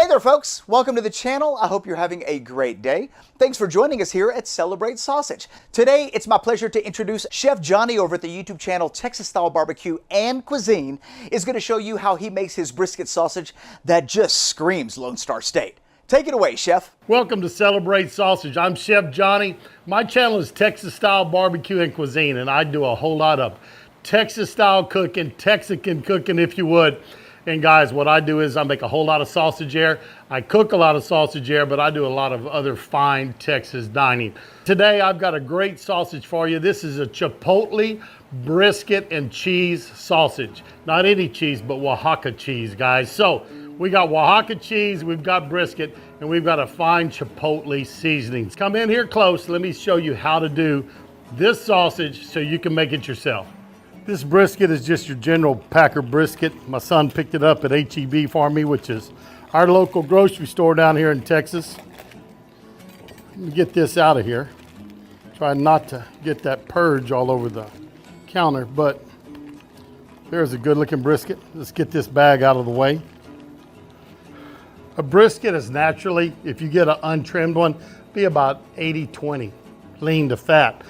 Hey there folks, welcome to the channel. I hope you're having a great day. Thanks for joining us here at Celebrate Sausage. Today, it's my pleasure to introduce Chef Johnny over at the YouTube channel Texas Style Barbecue and Cuisine is going to show you how he makes his brisket sausage that just screams Lone Star State. Take it away, Chef. Welcome to Celebrate Sausage. I'm Chef Johnny. My channel is Texas Style Barbecue and Cuisine, and I do a whole lot of Texas style cooking, Texican cooking if you would. And guys, what I do is I make a whole lot of sausage here. I cook a lot of sausage here, but I do a lot of other fine Texas dining. Today, I've got a great sausage for you. This is a Chipotle brisket and cheese sausage. Not any cheese, but Oaxaca cheese, guys. So we got Oaxaca cheese, we've got brisket, and we've got a fine Chipotle seasonings. Come in here close. Let me show you how to do this sausage so you can make it yourself. This brisket is just your general packer brisket. My son picked it up at HEB for me, which is our local grocery store down here in Texas. Let me get this out of here. Try not to get that purge all over the counter, but there's a good looking brisket. Let's get this bag out of the way. A brisket is naturally, if you get an untrimmed one, be about 80-20, lean to fat.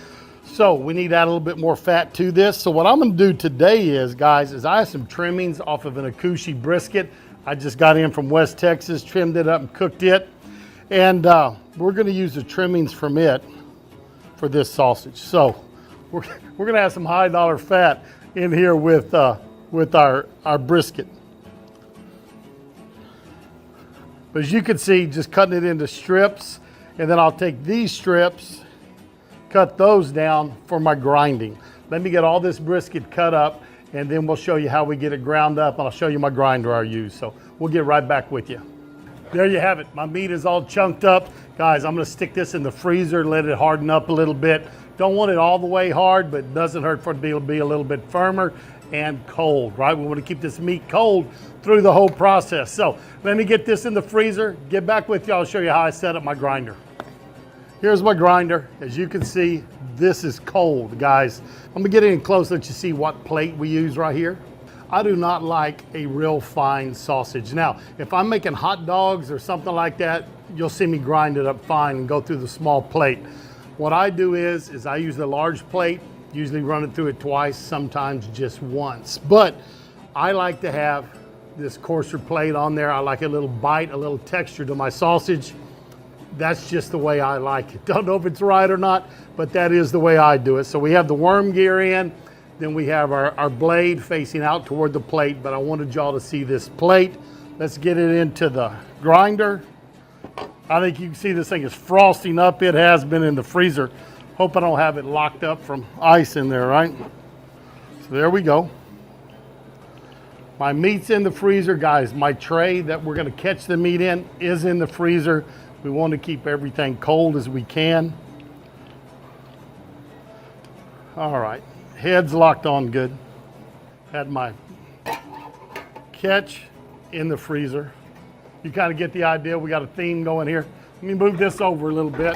So we need to add a little bit more fat to this. So what I'm gonna do today is, guys, I have some trimmings off of an Akushi brisket. I just got in from West Texas, trimmed it up and cooked it. And we're gonna use the trimmings from it for this sausage. So we're gonna have some high dollar fat in here with our brisket. But as you can see, just cutting it into strips, and then I'll take these strips, cut those down for my grinding. Let me get all this brisket cut up, and then we'll show you how we get it ground up, and I'll show you my grinder I use. So we'll get right back with you. There you have it. My meat is all chunked up. Guys, I'm gonna stick this in the freezer, let it harden up a little bit. Don't want it all the way hard, but it doesn't hurt for it to be a little bit firmer and cold, right? We want to keep this meat cold through the whole process. So let me get this in the freezer, get back with you. I'll show you how I set up my grinder. Here's my grinder. As you can see, this is cold, guys. I'm gonna get in close so that you see what plate we use right here. I do not like a real fine sausage. Now, if I'm making hot dogs or something like that, you'll see me grind it up fine and go through the small plate. What I do is I use the large plate, usually run it through it twice, sometimes just once. But I like to have this coarser plate on there. I like a little bite, a little texture to my sausage. That's just the way I like it. Don't know if it's right or not, but that is the way I do it. So we have the worm gear in, then we have our blade facing out toward the plate, but I wanted y'all to see this plate. Let's get it into the grinder. I think you can see this thing is frosting up. It has been in the freezer. Hope I don't have it locked up from ice in there, right? So there we go. My meat's in the freezer, guys. My tray that we're gonna catch the meat in is in the freezer. We want to keep everything cold as we can. All right, head's locked on good. Had my catch in the freezer. You kind of get the idea, we got a theme going here. Let me move this over a little bit.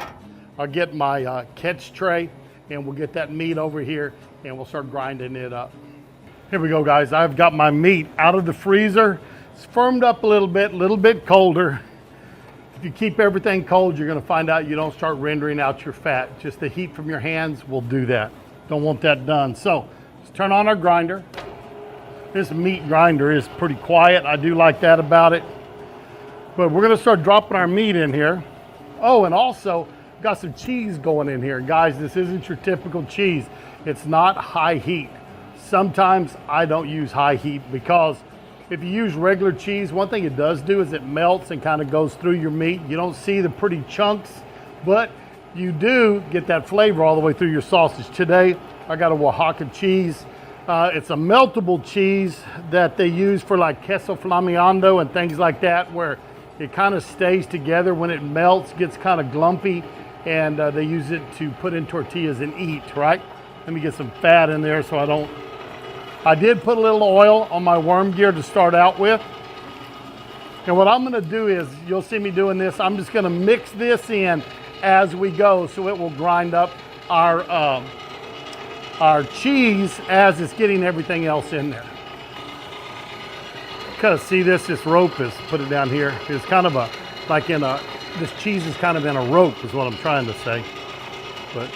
I'll get my catch tray, and we'll get that meat over here, and we'll start grinding it up. Here we go, guys. I've got my meat out of the freezer. It's firmed up a little bit colder. If you keep everything cold, you're gonna find out you don't start rendering out your fat. Just the heat from your hands will do that. Don't want that done. So let's turn on our grinder. This meat grinder is pretty quiet. I do like that about it. But we're gonna start dropping our meat in here. Oh, and also got some cheese going in here. Guys, this isn't your typical cheese. It's not high heat. Sometimes I don't use high heat because if you use regular cheese, one thing it does do is it melts and kind of goes through your meat. You don't see the pretty chunks, but you do get that flavor all the way through your sausage. Today, I got a Oaxaca cheese. It's a meltable cheese that they use for like queso flameando and things like that, where it kind of stays together when it melts, gets kind of glumpy, and they use it to put in tortillas and eat, right? Let me get some fat in there so I did put a little oil on my worm gear to start out with. And what I'm gonna do is, you'll see me doing this, I'm just gonna mix this in as we go so it will grind up our cheese as it's getting everything else in there. kind of see this rope is, put it down here, is kind of a, like in a, this cheese is kind of in a rope is what I'm trying to say. But,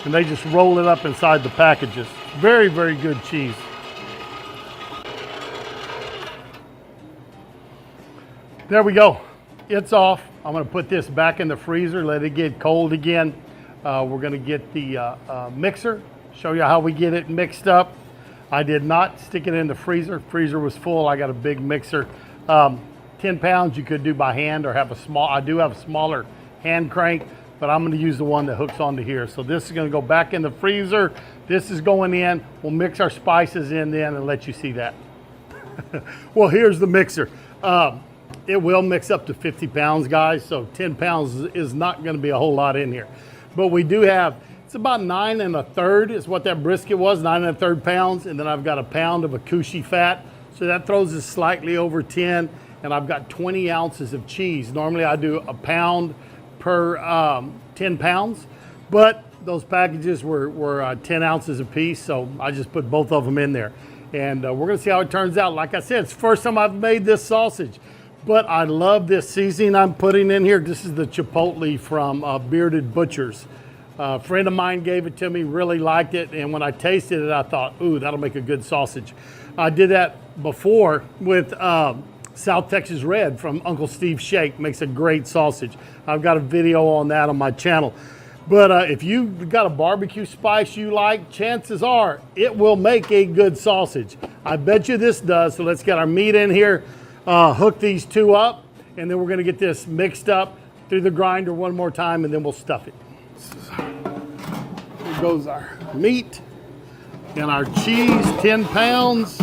and they just roll it up inside the packages. Very, very good cheese. There we go. It's off. I'm going to put this back in the freezer, let it get cold again. We're going to get the mixer, show you how we get it mixed up. I did not stick it in the freezer. Freezer was full. I got a big mixer. 10 pounds you could do by hand or have a small, I do have a smaller hand crank, but I'm going to use the one that hooks onto here. So this is going to go back in the freezer. This is going in. We'll mix our spices in then and let you see that. Well, here's the mixer. It will mix up to 50 pounds, guys. So 10 pounds is not going to be a whole lot in here. But we do have, it's about 9 1/3 is what that brisket was, 9 1/3 pounds. And then I've got a pound of Akushi fat. So that throws us slightly over 10. And I've got 20 ounces of cheese. Normally I do a pound per 10 pounds. But those packages were 10 ounces a piece. So I just put both of them in there. And we're going to see how it turns out. Like I said, it's the first time I've made this sausage. But I love this seasoning I'm putting in here. This is the Chipotle from Bearded Butchers. A friend of mine gave it to me, really liked it. And when I tasted it, I thought, ooh, that'll make a good sausage. I did that before with South Texas Red from Uncle Steve's Shake. Makes a great sausage. I've got a video on that on my channel. But if you've got a barbecue spice you like, chances are it will make a good sausage. I bet you this does. So let's get our meat in here. Hook these two up, and then we're going to get this mixed up through the grinder one more time, and then we'll stuff it. Here goes our meat and our cheese, 10 pounds.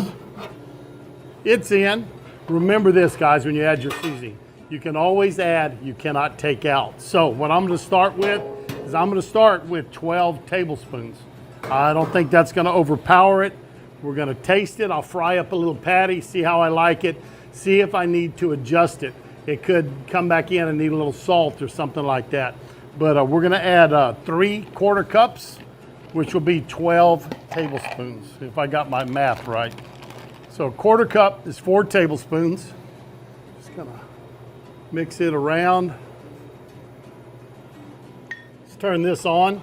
It's in. Remember this, guys, when you add your seasoning. You can always add, you cannot take out. So what I'm going to start with is I'm going to start with 12 tablespoons. I don't think that's going to overpower it. We're going to taste it. I'll fry up a little patty, see how I like it. See if I need to adjust it. It could come back in and need a little salt or something like that. But we're going to add 3/4 cups, which will be 12 tablespoons, if I got my math right. So 1/4 cup is 4 tablespoons. Just going to mix it around. Let's turn this on.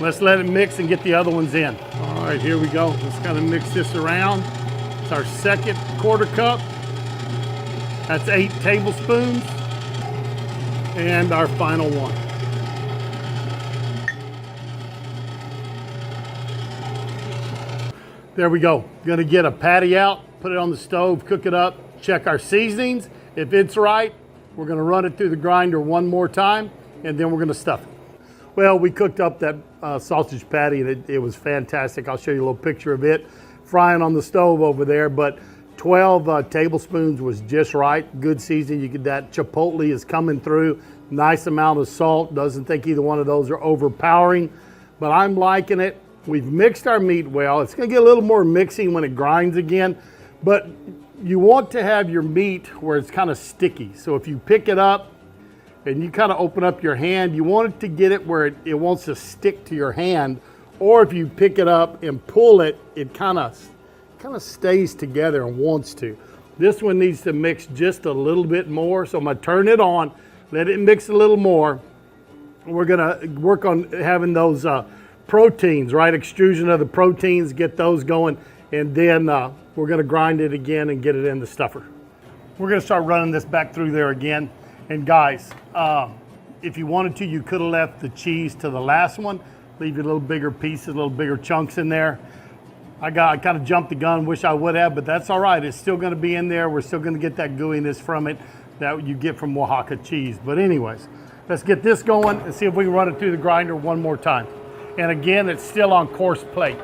Let's let it mix and get the other ones in. All right, here we go. Let's kind of mix this around. It's our second 1/4 cup. That's 8 tablespoons. And our final one. There we go. Gonna get a patty out, put it on the stove, cook it up, check our seasonings. If it's right, we're gonna run it through the grinder one more time, and then we're gonna stuff it. Well, we cooked up that sausage patty, and it was fantastic. I'll show you a little picture of it frying on the stove over there, but 12 tablespoons was just right. Good seasoning. You get that Chipotle is coming through. Nice amount of salt. Doesn't think either one of those are overpowering, but I'm liking it. We've mixed our meat well. It's going to get a little more mixing when it grinds again, but you want to have your meat where it's kind of sticky. So if you pick it up and you kind of open up your hand, you want it to get it where it wants to stick to your hand, or if you pick it up and pull it, it kind of stays together and wants to. This one needs to mix just a little bit more, so I'm going to turn it on, let it mix a little more. We're going to work on having those proteins, right? Extrusion of the proteins, get those going, and then we're going to grind it again and get it in the stuffer. We're going to start running this back through there again. And guys, if you wanted to, you could have left the cheese to the last one, leave you a little bigger pieces, a little bigger chunks in there. I kind of jumped the gun, wish I would have, but that's all right. It's still going to be in there. We're still going to get that gooiness from it that you get from Oaxaca cheese. But anyways, let's get this going and see if we can run it through the grinder one more time. And again, it's still on coarse plate.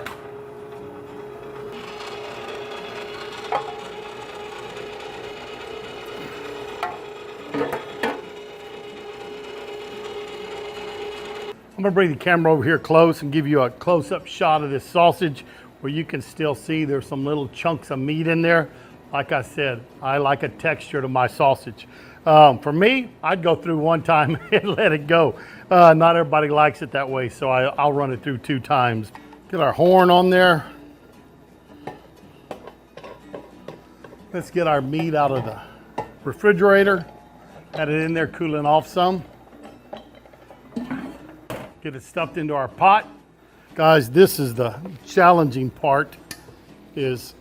I'm going to bring the camera over here close and give you a close-up shot of this sausage where you can still see there's some little chunks of meat in there. Like I said, I like a texture to my sausage. For me, I'd go through one time and let it go. Not everybody likes it that way, so I'll run it through 2 times. Get our horn on there. Let's get our meat out of the refrigerator. Had it in there cooling off some. Get it stuffed into our pot. Guys, this is the challenging part, is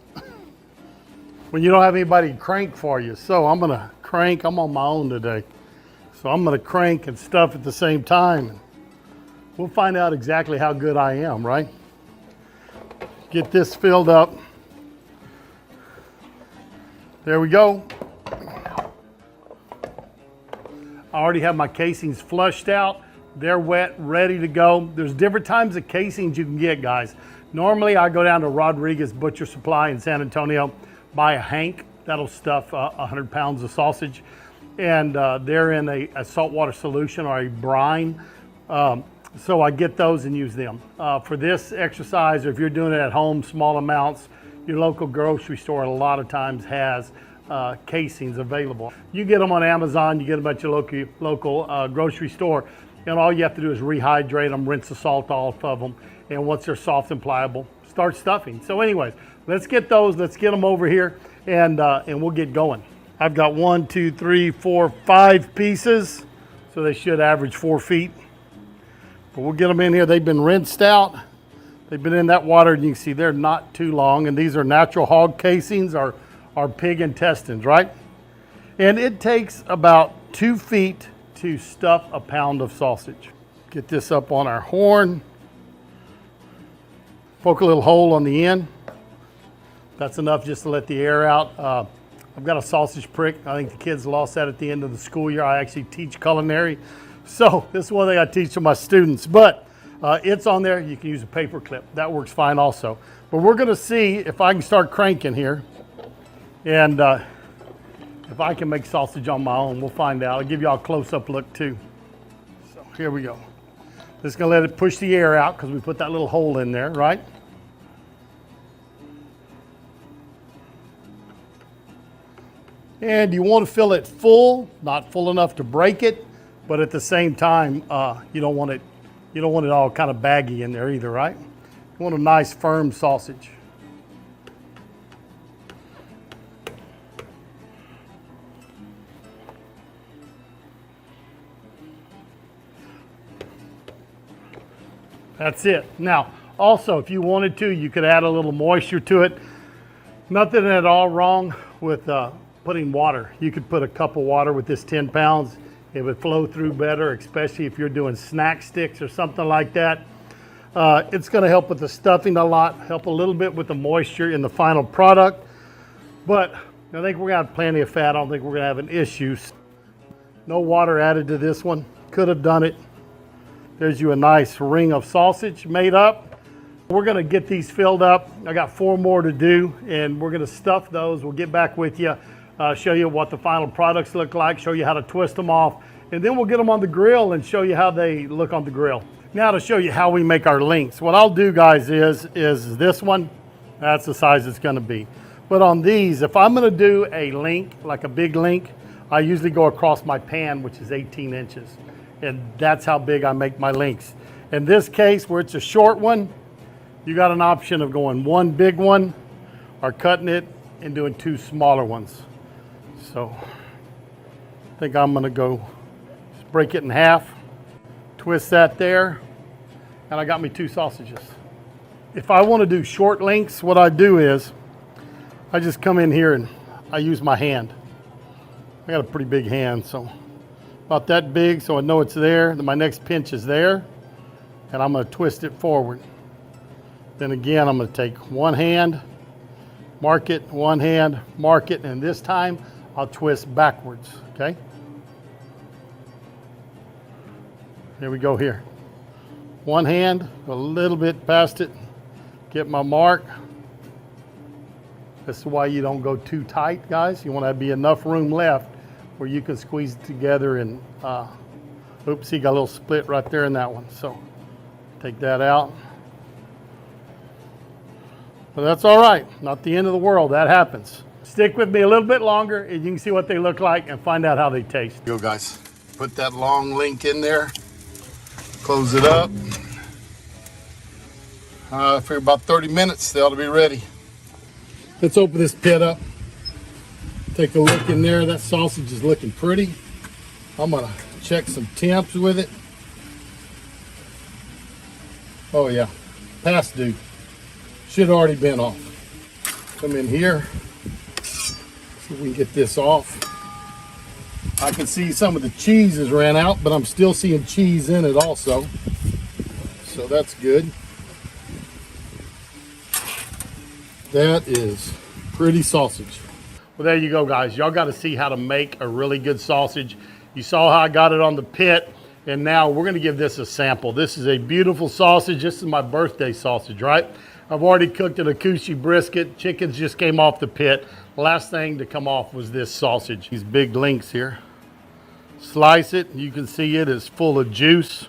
when you don't have anybody to crank for you. So I'm gonna crank, I'm on my own today. So I'm gonna crank and stuff at the same time. We'll find out exactly how good I am, right? Get this filled up. There we go. I already have my casings flushed out. They're wet, ready to go. There's different types of casings you can get, guys. Normally, I go down to Rodriguez Butcher Supply in San Antonio, buy a hank. That'll stuff 100 pounds of sausage. And they're in a saltwater solution or a brine. So I get those and use them. For this exercise, or if you're doing it at home, small amounts, your local grocery store a lot of times has casings available. You get them on Amazon, you get them at your local grocery store, and all you have to do is rehydrate them, rinse the salt off of them, and once they're soft and pliable, start stuffing. So anyways, let's get those, let's get them over here, and we'll get going. I've got 1, 2, 3, 4, 5 pieces, so they should average 4 feet. But we'll get them in here. They've been rinsed out. They've been in that water, and you can see they're not too long, and these are natural hog casings or pig intestines, right? And it takes about 2 feet to stuff a pound of sausage. Get this up on our horn. Poke a little hole on the end. That's enough just to let the air out. I've got a sausage prick. I think the kids lost that at the end of the school year. I actually teach culinary. So this is one thing I teach to my students, but it's on there. You can use a paper clip. That works fine also. But we're gonna see if I can start cranking here. And if I can make sausage on my own, we'll find out. I'll give y'all a close-up look too. So here we go. Just gonna let it push the air out because we put that little hole in there, right? And you want to fill it full, not full enough to break it, but at the same time, you don't want it all kind of baggy in there either, right? You want a nice firm sausage. That's it. Now, also, if you wanted to, you could add a little moisture to it. Nothing at all wrong with putting water. You could put a cup of water with this 10 pounds. It would flow through better, especially if you're doing snack sticks or something like that. It's going to help with the stuffing a lot, help a little bit with the moisture in the final product. But I think we're going to have plenty of fat. I don't think we're going to have an issue. No water added to this one. Could have done it. There's you a nice ring of sausage made up. We're gonna get these filled up. I got 4 more to do, and we're gonna stuff those. We'll get back with you, show you what the final products look like, show you how to twist them off, and then we'll get them on the grill and show you how they look on the grill. Now to show you how we make our links. What I'll do, guys, is this one, that's the size it's gonna be. But on these, if I'm gonna do a link, like a big link, I usually go across my pan, which is 18 inches. And that's how big I make my links. In this case, where it's a short one, you got an option of going 1 big one or cutting it and doing 2 smaller ones. So I think I'm gonna go just break it in half, twist that there, and I got me 2 sausages. If I wanna do short links, what I do is I just come in here and I use my hand. I got a pretty big hand, so about that big, so I know it's there. Then my next pinch is there, and I'm gonna twist it forward. Then again, I'm gonna take one hand, mark it, one hand, mark it, and this time I'll twist backwards, okay? Here we go here. One hand, a little bit past it, get my mark. This is why you don't go too tight, guys. You want to be enough room left where you can squeeze it together and, oops, see, got a little split right there in that one. So take that out. But that's all right, not the end of the world, that happens. Stick with me a little bit longer and you can see what they look like and find out how they taste. Go guys, put that long link in there, close it up. For about 30 minutes, they ought to be ready. Let's open this pit up. Take a look in there. That sausage is looking pretty. I'm gonna check some temps with it. Oh yeah, past due. Should have already been off. Come in here. See if we can get this off. I can see some of the cheese has ran out, but I'm still seeing cheese in it also. So that's good. That is pretty sausage. Well, there you go, guys. Y'all got to see how to make a really good sausage. You saw how I got it on the pit, and now we're going to give this a sample. This is a beautiful sausage. This is my birthday sausage, right? I've already cooked an Akushi brisket. Chickens just came off the pit. Last thing to come off was this sausage. These big links here. Slice it. You can see it is full of juice.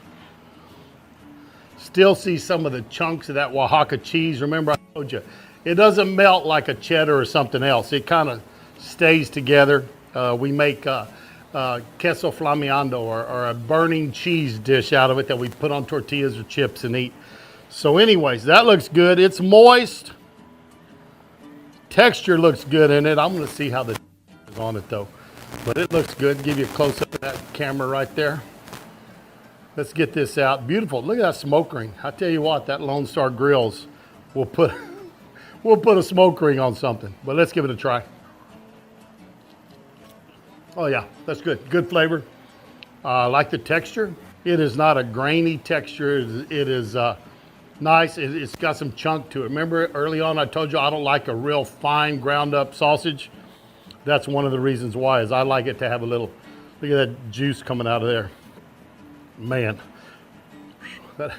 Still see some of the chunks of that Oaxaca cheese. Remember I told you, it doesn't melt like a cheddar or something else. It kind of stays together. We make queso flameando or a burning cheese dish out of it that we put on tortillas or chips and eat. So anyways, that looks good. It's moist. Texture looks good in it. I'm going to see how the is on it though. But it looks good. Give you a close up of that camera right there. Let's get this out. Beautiful. Look at that smoke ring. I tell you what, that Lone Star Grills will put a smoke ring on something. But let's give it a try. Oh yeah, that's good. Good flavor. I like the texture. It is not a grainy texture. It is nice. It's got some chunk to it. Remember early on I told you I don't like a real fine ground up sausage. That's one of the reasons why, is I like it to have a little, look at that juice coming out of there. Man, that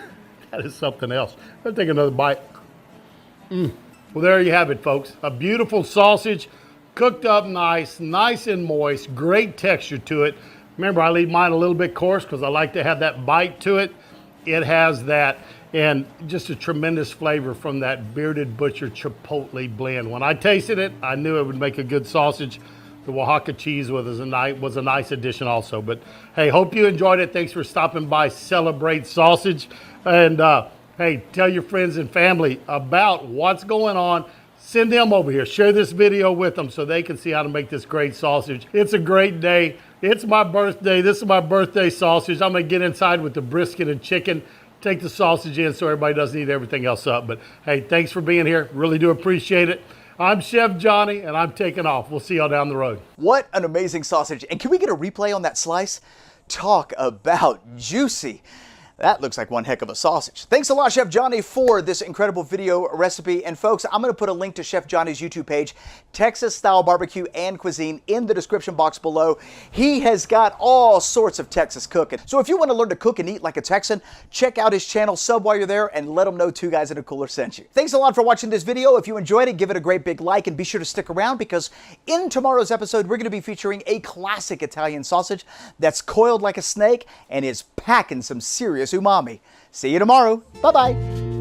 is something else. Let's take another bite. Well, there you have it, folks. A beautiful sausage, cooked up nice and moist, great texture to it. Remember, I leave mine a little bit coarse because I like to have that bite to it. It has that, and just a tremendous flavor from that Bearded Butcher Chipotle blend. When I tasted it, I knew it would make a good sausage. The Oaxaca cheese was a nice addition also. But hey, hope you enjoyed it. Thanks for stopping by Celebrate Sausage. And hey, tell your friends and family about what's going on. Send them over here. Share this video with them so they can see how to make this great sausage. It's a great day. It's my birthday. This is my birthday sausage. I'm going to get inside with the brisket and chicken. Take the sausage in so everybody doesn't eat everything else up. But hey, thanks for being here. Really do appreciate it. I'm Chef Johnny, and I'm taking off. We'll see y'all down the road. What an amazing sausage. And can we get a replay on that slice? Talk about juicy. That looks like one heck of a sausage. Thanks a lot, Chef Johnny, for this incredible video recipe. And folks, I'm going to put a link to Chef Johnny's YouTube page, Texas Style Barbecue and Cuisine, in the description box below. He has got all sorts of Texas cooking. So if you want to learn to cook and eat like a Texan, check out his channel, sub while you're there, and let him know Two Guys in a Cooler sent you. Thanks a lot for watching this video. If you enjoyed it, give it a great big like, and be sure to stick around because in tomorrow's episode, we're going to be featuring a classic Italian sausage that's coiled like a snake and is packing some serious umami. See you tomorrow. Bye-bye.